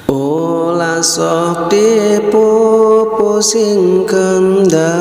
Ulah sok dipupusingkeun da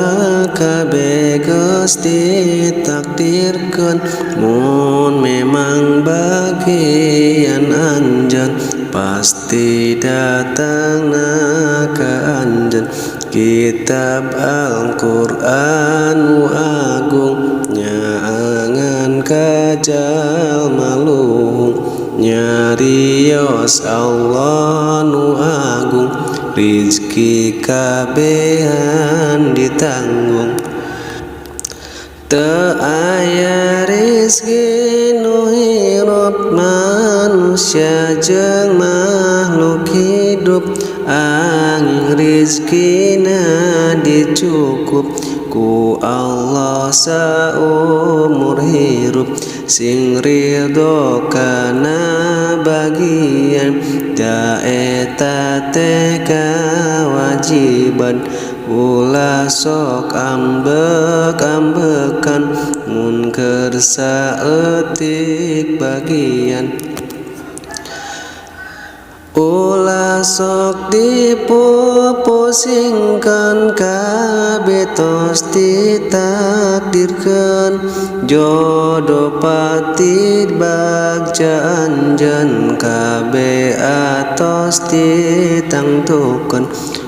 kabeh geus ditakdirkeun. Mun memang bagian anjeun pasti datangna ka anjeun. Kitab Al-Qur'an nu agung nyaangan ka jalma luhung. Nyarios Allah nu agung rizki kabehan ditanggung. Teu aya rizki nu hirup manusia jeung makhluk hidup, angin rizkina dicukup ku Allah saumur hirup. Sing ridho kana bagian da eta teh kawajiban. Ulah sok ambek-ambekan mun keur saeutik bagian. Ulah sok dipupusingkeun kabeh tos ditakdirkeun. Jodoh pati bagja anjeun kabeh atos ditangtukeun.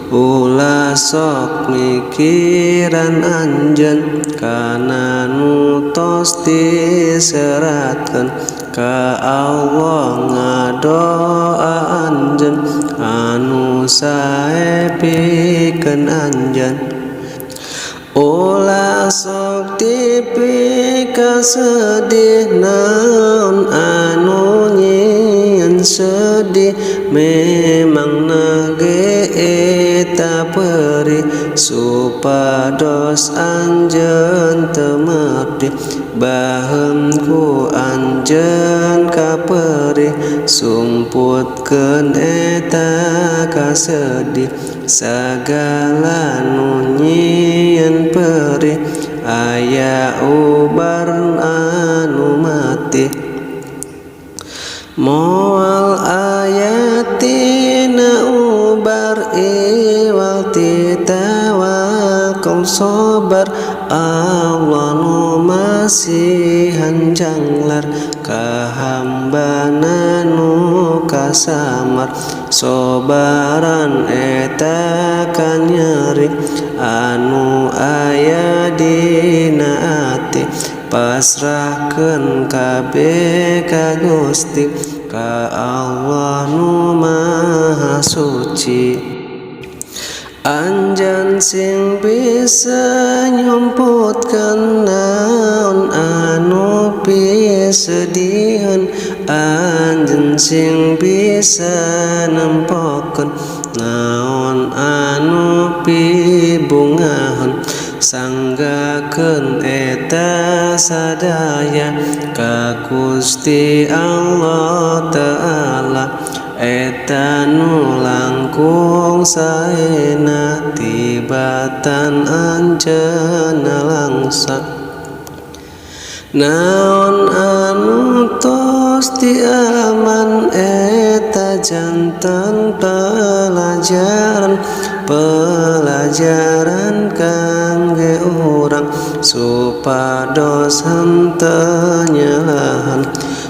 Ulah sok mikiran anjeun kana nu tos diseratkeun. Ka Allah ngadoa anjeun anu sae pikeun anjeun. Ulah sok dipika sedih naon anu nyieun sedih. Memangna ge eta perih supados anjeun teu merdih. Baheum ku anjeun kaperih sumputkeun eta kasedih. Sagala nu nyieun perih aya ubar anu mati. Moal ayatina ubar iwal ti tawakal sabar. Allah nu masihan janglar ka hambana nu kasamar. Sobaran eta kan nyeri anu aya dina ati. Pasrahkeun kabeh ka Gusti, ka Allah nu Maha Suci. Anjeun sing bisa nyumputkeun naon anu pisedieun. Anjeun sing bisa nempokeun naon anu pibungaheun. Sanggakeun eta sadaya ka Gusti Allah Ta'ala. Eta nu langkung saena tibatan anjeunna langsa. Naon anu tos diaman eta janten pelajaran kangge urang supados henteu nyalahan.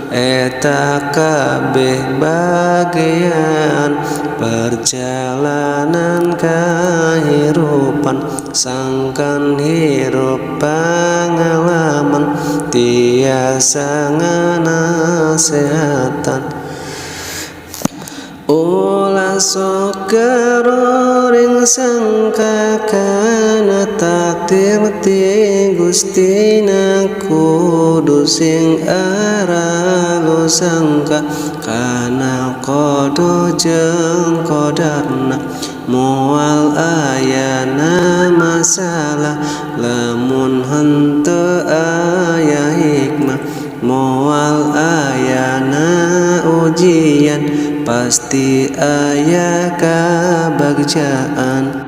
Eta kabeh bagean perjalanan kahirupan. Sangkan hirup pangalaman tiasa nganasehatan. Ulah sok garoring sangka kana takdir ti Gustina. Kudu sing arago sangka kana qada jeung qadarna. Moal ayana masalah lamun henteu aya hikmah. Moal ayana ujian pasti aya kabagjaan.